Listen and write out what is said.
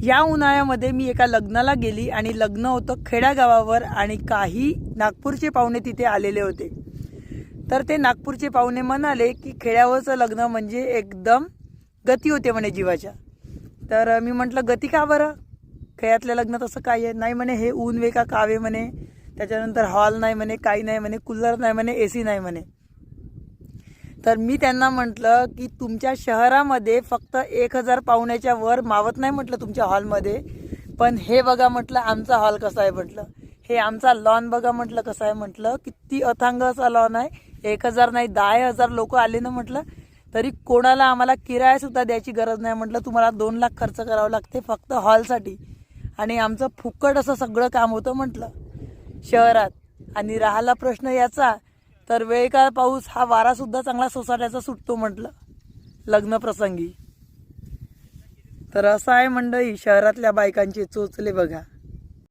या उन्हाळ्यामध्ये मी एका लग्नाला गेली आणि लग्न होतं खेड्यागावावर आणि काही नागपूरचे पाहुणे तिथे आलेले होते। तर ते नागपूरचे पाहुणे म्हणाले की खेड्यावरचं लग्न म्हणजे एकदम गती होते म्हणे जीवाच्या। तर मी म्हटलं गती का बरं, खेड्यातल्या लग्नात असं काय आहे? नाही म्हणे, हे ऊन वे का कावे म्हणे, त्याच्यानंतर हॉल नाही म्हणे, काही नाही म्हणे, कूलर नाही म्हणे, AC नाही म्हणे। तर मी त्यांना म्हटलं की तुमच्या शहरामध्ये फक्त 1000 पाहुण्याच्या वर मावत नाही म्हटलं तुमच्या हॉलमध्ये, पण हे बघा म्हटलं आमचा हॉल कसा आहे म्हटलं, हे आमचा लॉन बघा म्हटलं कसं आहे म्हटलं, किती अथांग असा लॉन आहे। 1000 नाही 10,000 लोक आले ना म्हटलं तरी कोणाला आम्हाला किरायासुद्धा द्यायची गरज नाही म्हटलं, तुम्हाला 2 लाख खर्च करावं लागते फक्त हॉलसाठी आणि आमचं फुकट असं सगळं काम होतं म्हटलं शहरात। आणि राहिला प्रश्न याचा तर वेळ काळ पाऊस हा वारासुद्धा चांगला सोसाट्याचा सुटतो म्हटलं लग्न प्रसंगी। तर असं आहे मंडळी शहरातल्या बायकांचे चोचले बघा।